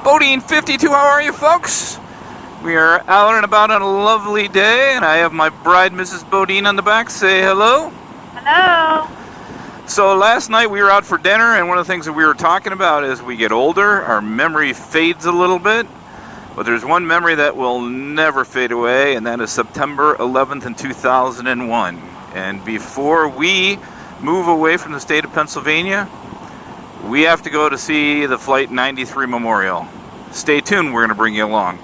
Bodine 52, how are you folks? We are out and about on a lovely day, and I have my bride, Mrs. Bodine, on the back. Say hello. Hello. So last night we were out for dinner, and one of the things that we were talking about is we get older, our memory fades a little bit, but there's one memory that will never fade away, and that is September 11th in 2001. And before we move away from the state of Pennsylvania, we have to go to see the Flight 93 Memorial. Stay tuned, we're going to bring you along.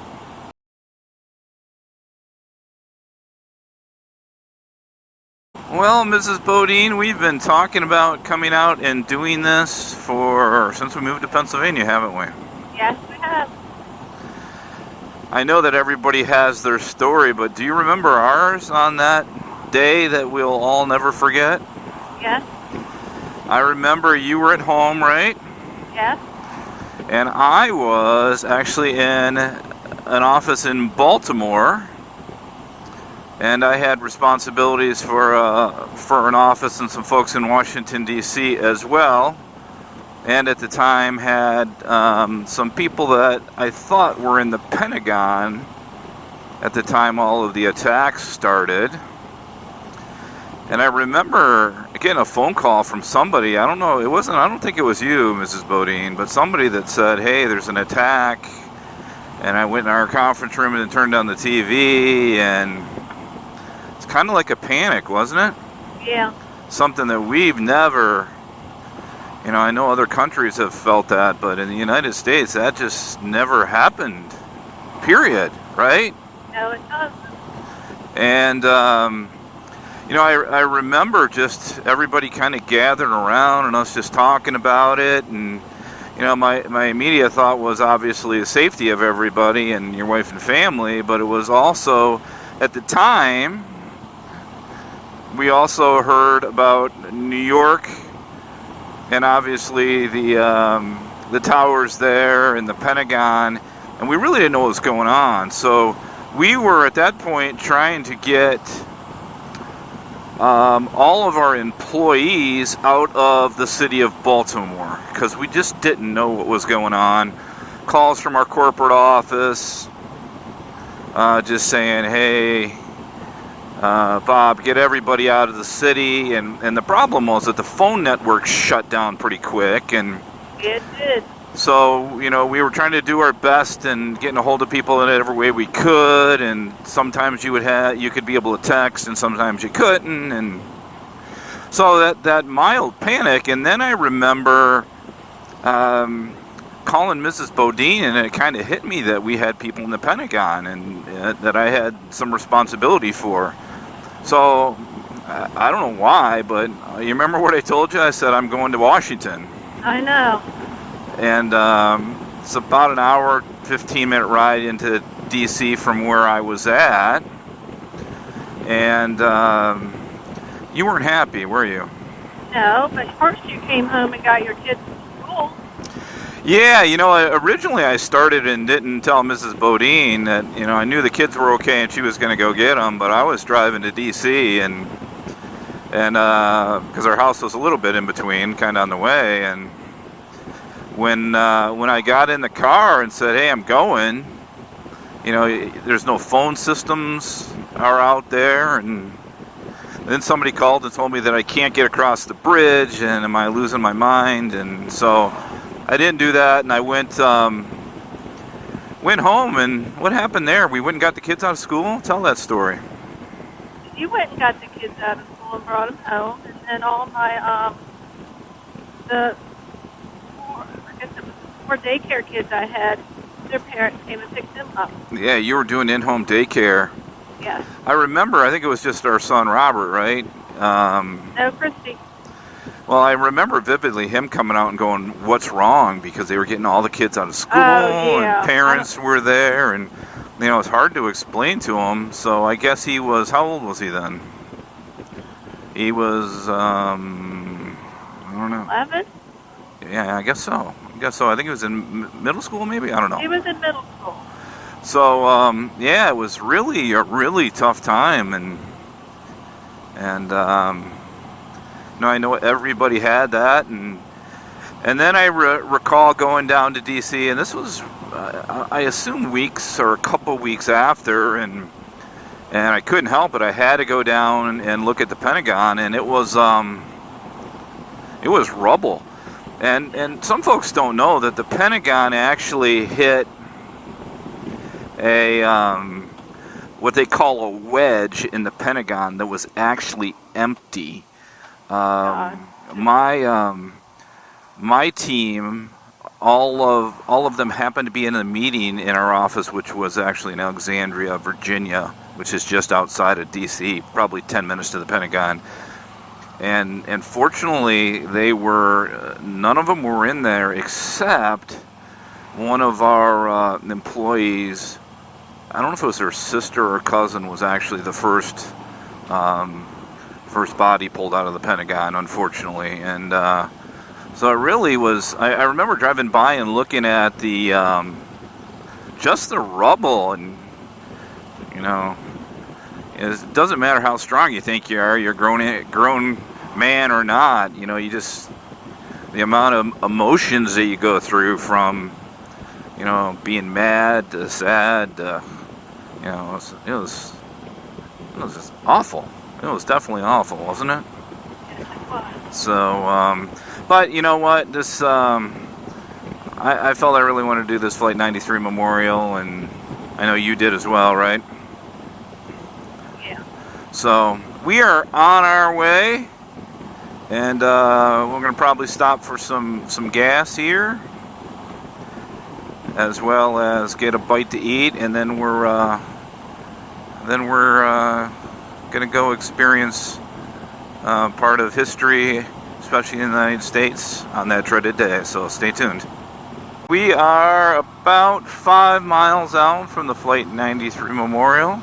Well, Mrs. Bodine, we've been talking about coming out and doing this since we moved to Pennsylvania, haven't we? Yes, we have. I know that everybody has their story, but do you remember ours on that day that we'll all never forget? Yes. I remember you were at home, right? Yes. And I was actually in an office in Baltimore, and I had responsibilities for an office and some folks in Washington, D.C. as well. And at the time had some people that I thought were in the Pentagon at the time all of the attacks started. And I remember getting a phone call from somebody. I don't think it was you, Mrs. Bodine, but somebody that said, hey, there's an attack. And I went in our conference room and turned on the TV, and it's kind of like a panic, wasn't it? Yeah. Something that we've never, I know other countries have felt that, but in the United States, that just never happened, period, right? No, it doesn't. And, I remember just everybody kind of gathering around and us just talking about it. And, my immediate thought was obviously the safety of everybody and your wife and family. But it was also, at the time, we also heard about New York and obviously the towers there and the Pentagon. And we really didn't know what was going on. So we were at that point trying to get all of our employees out of the city of Baltimore because we just didn't know what was going on. Calls from our corporate office just saying, hey, Bob, get everybody out of the city. And the problem was that the phone network shut down pretty quick. And it did. So, we were trying to do our best and getting a hold of people in every way we could, and sometimes you could be able to text, and sometimes you couldn't, and so that mild panic. And then I remember calling Mrs. Bodine, and it kind of hit me that we had people in the Pentagon, and that I had some responsibility for. So, I don't know why, but you remember what I told you? I said, I'm going to Washington. I know. And it's about an hour, 15-minute ride into D.C. from where I was at. And you weren't happy, were you? No, but first you came home and got your kids to school. Yeah, originally I started and didn't tell Mrs. Bodine that, I knew the kids were okay and she was going to go get them, but I was driving to D.C. and because our house was a little bit in between, kind of on the way, and when I got in the car and said, hey, I'm going, there's no phone systems are out there. And then somebody called and told me that I can't get across the bridge, and am I losing my mind? And so I didn't do that, and I went home. And what happened there? We went and got the kids out of school? Tell that story. You went and got the kids out of school and brought them home, and then all my, four daycare kids I had, their parents came and picked them up. Yeah, you were doing in-home daycare. Yes. I remember, I think it was just our son Robert, right? No, Christy. Well, I remember vividly him coming out and going, what's wrong? Because they were getting all the kids out of school, and parents were there, and, it's hard to explain to him. So I guess he was, how old was he then? He was, I don't know. 11? Yeah, I guess so. I think he was in middle school, maybe? I don't know. He was in middle school. So, it was really a really tough time, and I know everybody had that, and And then I recall going down to D.C., and this was, I assume, weeks or a couple weeks after, and I couldn't help it. I had to go down and look at the Pentagon, and it was rubble. And some folks don't know that the Pentagon actually hit a what they call a wedge in the Pentagon that was actually empty. My team, all of them happened to be in a meeting in our office, which was actually in Alexandria, Virginia, which is just outside of D.C., probably 10 minutes to the Pentagon. And fortunately, none of them were in there except one of our employees. I don't know if it was her sister or cousin was actually the first body pulled out of the Pentagon, unfortunately. And so it really was. I remember driving by and looking at the just the rubble, and it doesn't matter how strong you think you are. You're grown man or not. You just, the amount of emotions that you go through from being mad to sad. It was just awful. It was definitely awful, wasn't it? So, but you know what? This, I felt I really wanted to do this Flight 93 memorial, and I know you did as well, right? Yeah. So we are on our way, and we're going to probably stop for some gas here, as well as get a bite to eat, and then we're going to go experience part of history, especially in the United States, on that dreaded day. So stay tuned. We are about 5 miles out from the Flight 93 Memorial.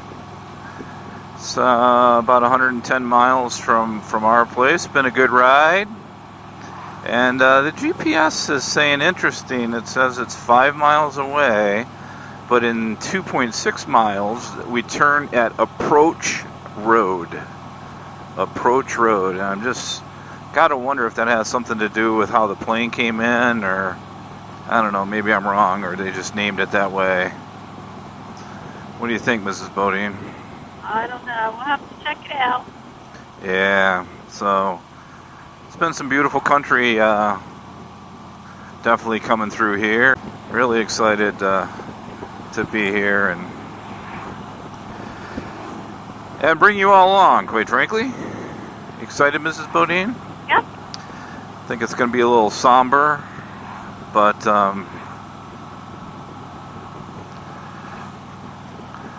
It's about 110 miles from our place. Been a good ride. And the GPS is saying interesting. It says it's 5 miles away, but in 2.6 miles, we turn at Approach Road. Approach Road. And I'm just got to wonder if that has something to do with how the plane came in, or I don't know, maybe I'm wrong, or they just named it that way. What do you think, Mrs. Bodine? I don't know. We'll have to check it out. Yeah, so it's been some beautiful country definitely coming through here. Really excited to be here and bring you all along, quite frankly. Excited, Mrs. Bodine? Yep. I think it's going to be a little somber, but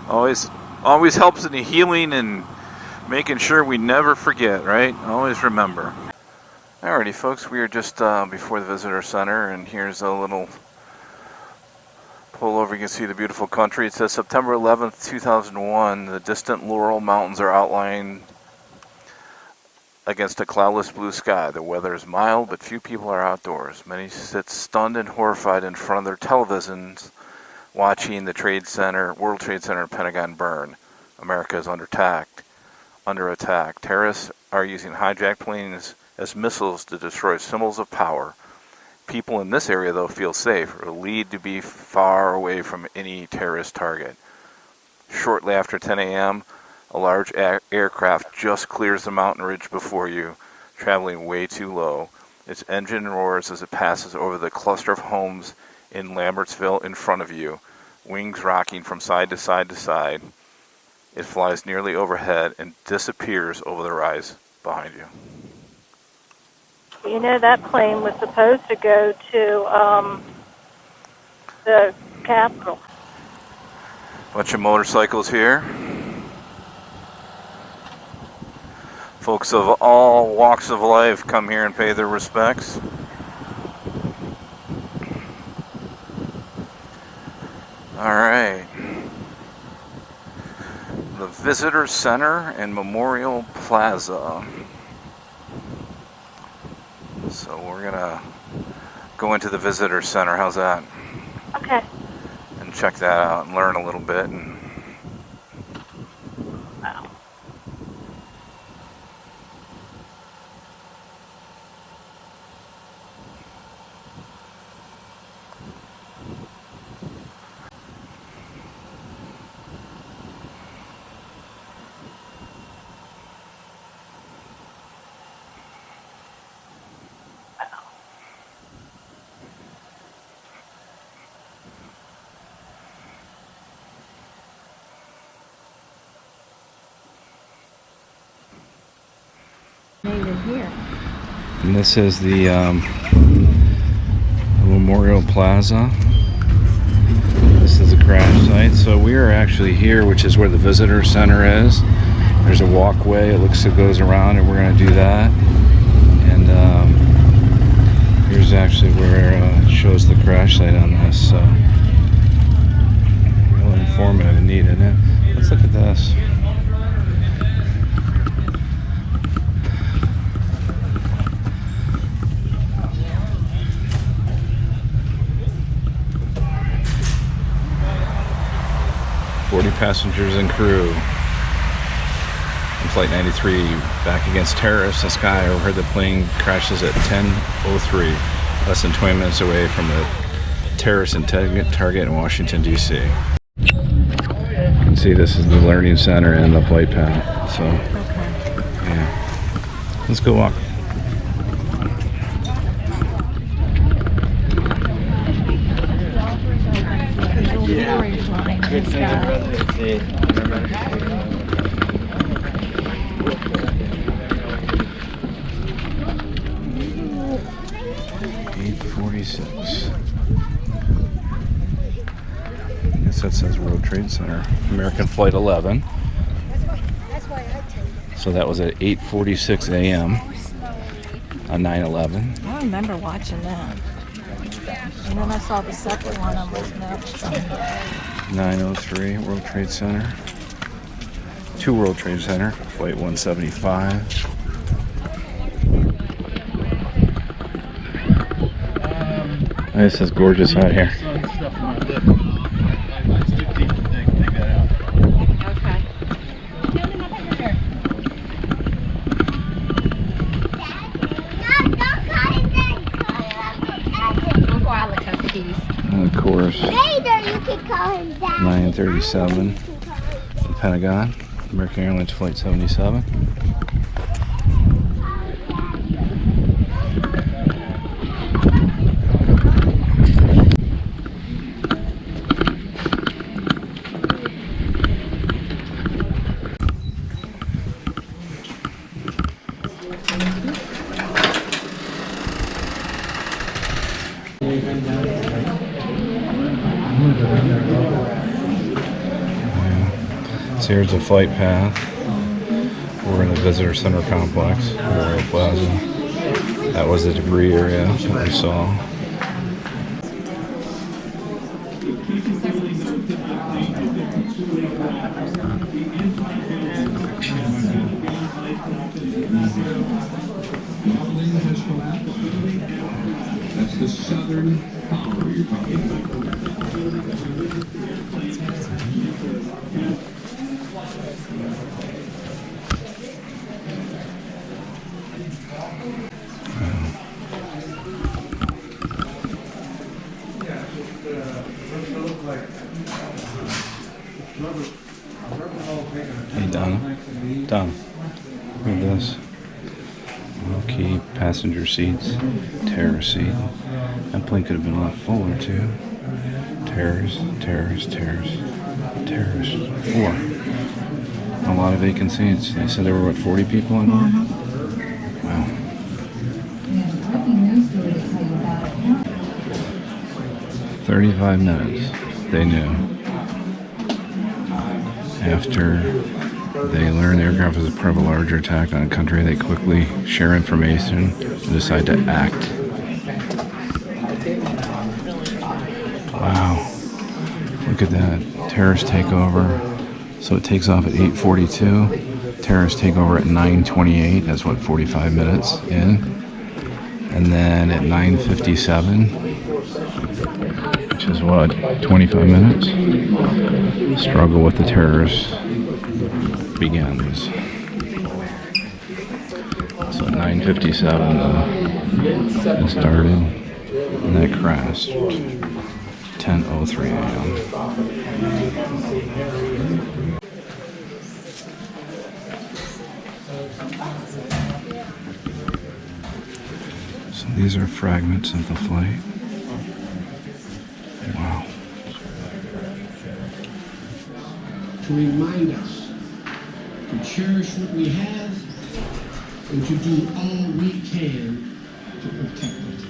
always helps in the healing and making sure we never forget, right? Always remember. Alrighty, folks, we are just before the visitor center, and here's a little pull over. You can see the beautiful country. It says September 11th, 2001. The distant Laurel Mountains are outlined against a cloudless blue sky. The weather is mild, but few people are outdoors. Many sit stunned and horrified in front of their televisions, watching the World Trade Center and Pentagon burn. America is under attack. Terrorists are using hijacked planes as missiles to destroy symbols of power. People in this area, though, feel safe or lead to be far away from any terrorist target. Shortly after 10 a.m., a large aircraft just clears the mountain ridge before you, traveling way too low. Its engine roars as it passes over the cluster of homes in Lambertsville in front of you, wings rocking from side to side to side. It flies nearly overhead and disappears over the rise behind you. You know, that plane was supposed to go to the Capitol. Bunch of motorcycles here. Folks of all walks of life come here and pay their respects. All right. The Visitor Center and Memorial Plaza. So we're gonna go into the Visitor Center. How's that? Okay. And check that out and learn a little bit. And Wow. Made it here. And this is the Memorial Plaza. This is the crash site. So we are actually here, which is where the visitor center is. There's a walkway. It looks like it goes around, and we're going to do that. And here's actually where it shows the crash site on this. So really informative and neat, isn't it? Let's look at this. Passengers and crew. On Flight 93, back against terrorists. The sky overheard the plane crashes at 10:03, less than 20 minutes away from the terrorist target in Washington, D.C. You can see this is the learning center and the flight path. So, yeah. Let's go walk. Good thing in residency. 8:46. I guess that says World Trade Center. American Flight 11. So that was at 8:46 a.m. on 9/11. I remember watching that. And then I saw the second one on was next. 9:03 World Trade Center. 2 World Trade Center. Flight 175. This is gorgeous out here. Okay. And of course, Later you can call him Dad. 9:37. The Pentagon. American Airlines Flight 77. So here's the flight path. We're in the visitor center complex, Memorial Plaza. That was the debris area that we saw. That's the Southern Power you're talking about. Hey, Donna. Donna, look at this. Low-key passenger seats, terrorist seat. That plane could have been a lot fuller too. Terrorist. 4. A lot of vacant seats. They said there were, what, 40 people on board? Wow. 35 minutes, they knew. After they learn the aircraft was part of a larger attack on a country, they quickly share information and decide to act. Wow. Look at that. Terrorist takeover. So it takes off at 8:42. Terrorist takeover at 9:28. That's what, 45 minutes in. And then at 9:57, which is what, 25 minutes, struggle with the terrorists begins. So at 9:57 it started, and then it crashed. 10:03 a.m. So these are fragments of the flight. Wow. To remind us to cherish what we have and to do all we can to protect it.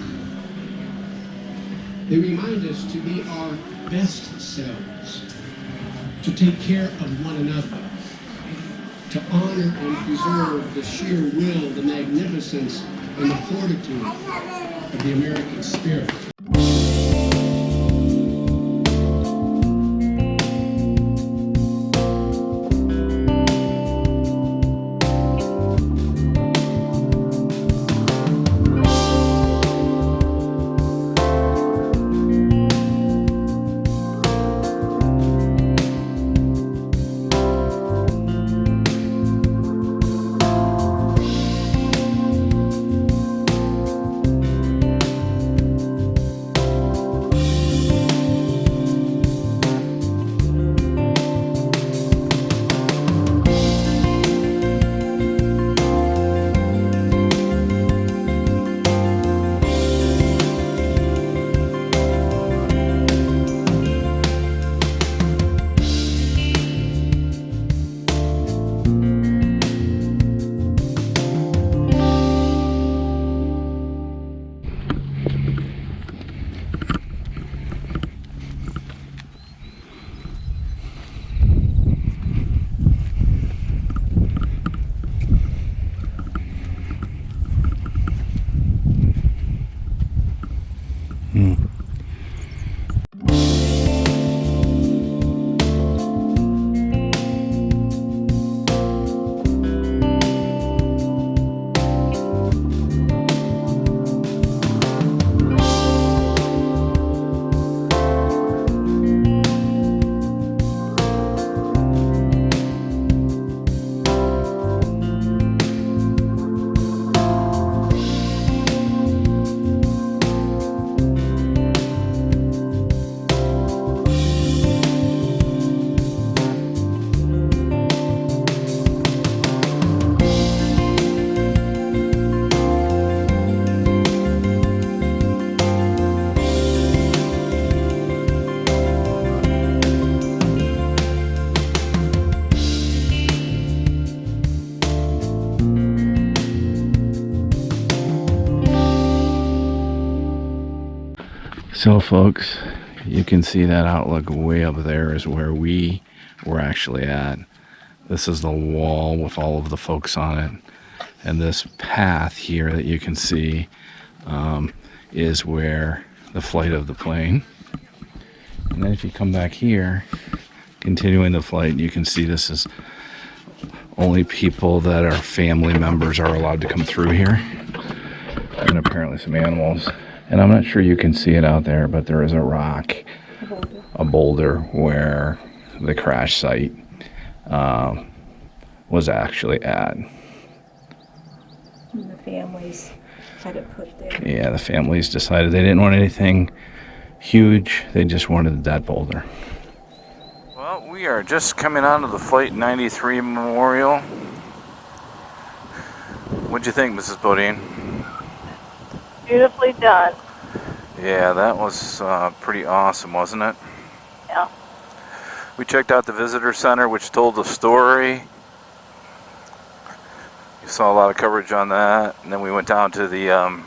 They remind us to be our best selves, to take care of one another, to honor and preserve the sheer will, the magnificence, and the fortitude of the American spirit. So folks, you can see that outlook way up there is where we were actually at. This is the wall with all of the folks on it. And this path here that you can see is where the flight of the plane. And then if you come back here, continuing the flight, you can see this is only people that are family members are allowed to come through here. And apparently some animals. And I'm not sure you can see it out there, but there is a rock, a boulder where the crash site was actually at. And the families had it put there. Yeah, the families decided they didn't want anything huge. They just wanted that boulder. Well, we are just coming out of the Flight 93 Memorial. What'd you think, Mrs. Bodine? Beautifully done. Yeah, that was pretty awesome, wasn't it? Yeah. We checked out the visitor center, which told the story. You saw a lot of coverage on that, and then we went down to the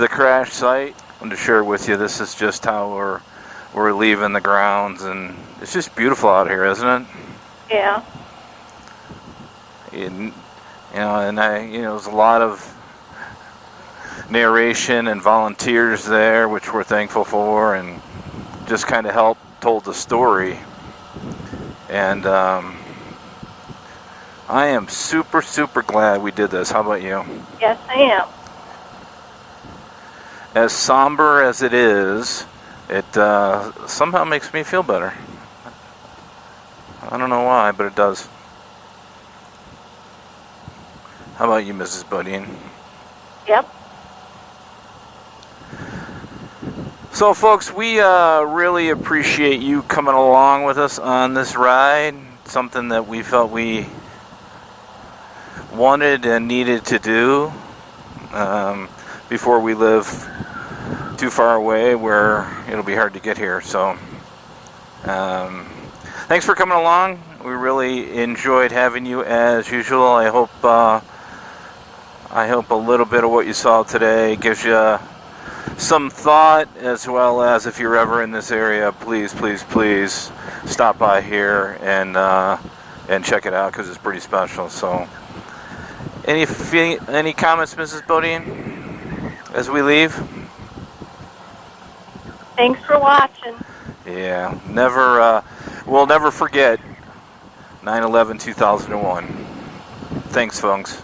crash site. I wanted to share with you. This is just how we're leaving the grounds, and it's just beautiful out here, isn't it? Yeah. And, there's a lot of narration and volunteers there, which we're thankful for, and just kind of told the story. And I am super, super glad we did this. How about you? Yes, I am. As somber as it is, it somehow makes me feel better. I don't know why, but it does. How about you, Mrs. Bodine? Yep. So folks, we really appreciate you coming along with us on this ride. Something that we felt we wanted and needed to do before we live too far away where it'll be hard to get here. So thanks for coming along. We really enjoyed having you as usual. I hope a little bit of what you saw today gives you some thought, as well as if you're ever in this area, please stop by here and check it out, because it's pretty special. So, any comments, Mrs. Bodine, as we leave? Thanks for watching. Yeah, we'll never forget 9/11/2001. Thanks, folks.